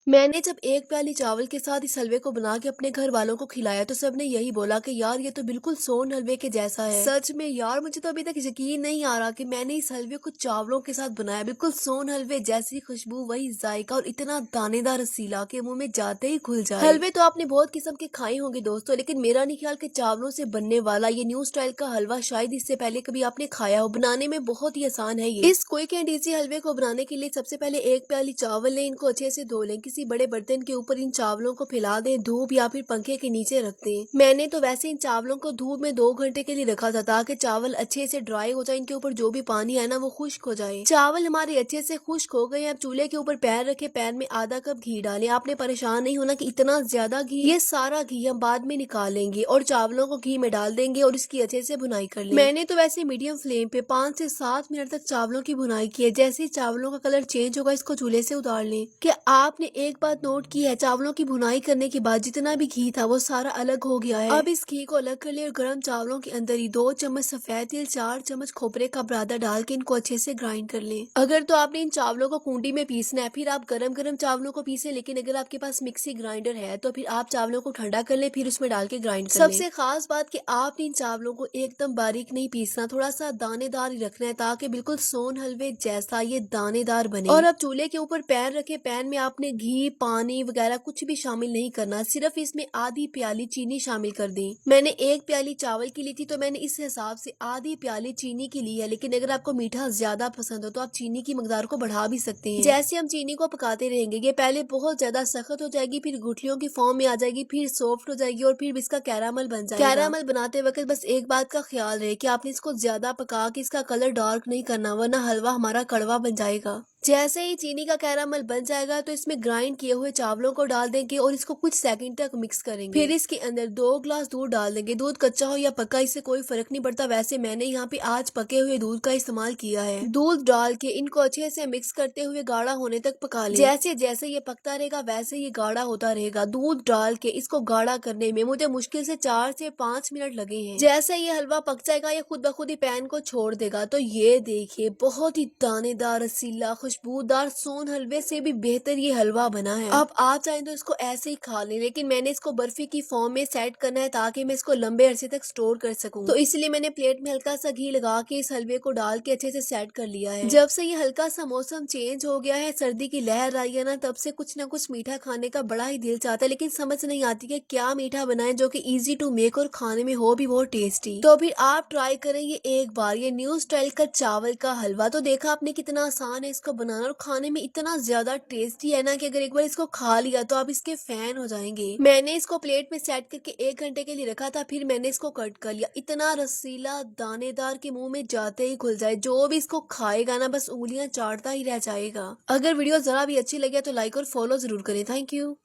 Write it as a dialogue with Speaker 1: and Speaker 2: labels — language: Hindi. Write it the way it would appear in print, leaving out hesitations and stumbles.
Speaker 1: मैंने जब एक प्याली चावल के साथ इस हलवे को बना के अपने घर वालों को खिलाया तो सबने यही बोला कि यार ये तो बिल्कुल सोन हलवे के जैसा है। सच में यार मुझे तो अभी तक यकीन नहीं आ रहा कि मैंने इस हलवे को चावलों के साथ बनाया। बिल्कुल सोन हलवे जैसी खुशबू, वही जायका और इतना दानेदार रसीला के मुंह में जाते ही खुल जाए। हलवे तो आपने बहुत किस्म के खाए होंगे दोस्तों, लेकिन मेरा नहीं ख्याल कि चावलों से बनने वाला ये न्यू स्टाइल का हलवा शायद इससे पहले कभी आपने खाया हो। बनाने में बहुत ही आसान है ये। इस क्विक एंड इजी हलवे को बनाने के लिए सबसे पहले एक प्याली चावल लें, इनको अच्छे से धो लें। किसी बड़े बर्तन के ऊपर इन चावलों को फैला दें, धूप या फिर पंखे के नीचे रख दें। मैंने तो वैसे इन चावलों को धूप में 2 घंटे के लिए रखा था ताकि चावल अच्छे से ड्राई हो जाए, इनके ऊपर जो भी पानी है ना वो खुश्क हो जाए। चावल हमारे अच्छे से खुश्क हो गए। अब चूल्हे के ऊपर पैन रखे, पैन में आधा कप घी डालें। आपने परेशान नहीं होना कि इतना ज्यादा घी, ये सारा घी हम बाद में निकाल लेंगे और चावलों को घी में डाल देंगे और इसकी अच्छे से भुनाई कर लें। मैंने तो वैसे मीडियम फ्लेम पे 5 से 7 मिनट तक चावलों की भुनाई की है। जैसे ही चावलों का कलर चेंज होगा इसको चूल्हे से उतार लें। क्या आपने एक बात नोट की है, चावलों की भुनाई करने के बाद जितना भी घी था वो सारा अलग हो गया है। अब इस घी को अलग कर ले और गर्म चावलों के अंदर ही 2 चम्मच सफेद तिल, 4 चम्मच खोपरे का बुरादा डाल के इनको अच्छे से ग्राइंड कर लें। अगर तो आपने इन चावलों को कूंडी में पीसना है फिर आप गरम गरम चावलों को पीसें, लेकिन अगर आपके पास मिक्सी ग्राइंडर है तो फिर आप चावलों को ठंडा कर ले, फिर उसमें डाल के ग्राइंड कर लें। सबसे खास बात कि आपने इन चावलों को एकदम बारीक नहीं पीसना, थोड़ा सा दानेदार ही रखना है ताकि बिल्कुल सोन हलवे जैसा ये दानेदार बने। और अब चूल्हे के ऊपर पैन रखे, पैन में आपने घी, पानी वगैरह कुछ भी शामिल नहीं करना, सिर्फ इसमें आधी प्याली चीनी शामिल कर दी। मैंने 1 प्याली चावल की ली थी तो मैंने इस हिसाब से आधी प्याली चीनी की ली है, लेकिन अगर आपको मीठा ज्यादा पसंद हो तो आप चीनी की मकदार को बढ़ा भी सकते हैं। जैसे हम चीनी को पकाते रहेंगे ये पहले बहुत ज्यादा सख्त हो जाएगी, फिर गुठलियों की फॉर्म में आ जाएगी, फिर सॉफ्ट हो जाएगी और फिर इसका कैरामल बन जाएगा। कैरामल बनाते वक्त बस एक बात का ख्याल रहे कि आपने इसको ज्यादा पका के इसका कलर डार्क नहीं करना, वरना हलवा हमारा कड़वा बन जाएगा। जैसे ही चीनी का कैरामल बन जाएगा तो इसमें ग्राइंड किए हुए चावलों को डाल देंगे और इसको कुछ सेकंड तक मिक्स करेंगे। फिर इसके अंदर 2 ग्लास दूध डाल देंगे। दूध कच्चा हो या पक्का इससे कोई फर्क नहीं पड़ता, वैसे मैंने यहाँ पे आज पके हुए दूध का इस्तेमाल किया है। दूध डाल के इनको अच्छे से मिक्स करते हुए गाढ़ा होने तक पका लें। जैसे जैसे ये पकता रहेगा वैसे ये गाढ़ा होता रहेगा। दूध डाल के इसको गाढ़ा करने में मुझे मुश्किल से 4 से 5 मिनट लगे हैं। जैसे ये हलवा पक जाएगा ये खुद ब खुद ही पैन को छोड़ देगा। तो ये देखिए बहुत ही दानेदार, रसीला, खुशबूदार सोन हलवे से भी बेहतर ये हलवा बना है। अब आप चाहें तो इसको ऐसे ही खा लें, लेकिन मैंने इसको बर्फी की फॉर्म में सेट करना है ताकि मैं इसको लंबे अरसे तक स्टोर कर सकूं। तो इसलिए मैंने प्लेट में हल्का सा घी लगा के इस हलवे को डाल के अच्छे से सेट कर लिया है। जब से ये हल्का सा मौसम चेंज हो गया है, सर्दी की लहर आई है ना, तब से कुछ ना कुछ मीठा खाने का बड़ा ही दिल चाहता है, लेकिन समझ नहीं आती कि क्या मीठा बनाए जो कि इजी टू मेक और खाने में हो भी बहुत टेस्टी। तो फिर आप ट्राई करें ये एक बार, ये न्यू स्टाइल का चावल का हलवा। तो देखा आपने कितना आसान है इसको बनाना और खाने में इतना ज्यादा टेस्टी है ना कि अगर एक बार इसको खा लिया तो आप इसके फैन हो जाएंगे। मैंने इसको प्लेट में सेट करके 1 घंटे के लिए रखा था, फिर मैंने इसको कट कर लिया। इतना रसीला, दानेदार के मुंह में जाते ही खुल जाए, जो भी इसको खाएगा ना बस उंगलियां चाटता ही रह जाएगा। अगर वीडियो जरा भी अच्छी लगे तो लाइक और फॉलो जरूर करें। Thank you.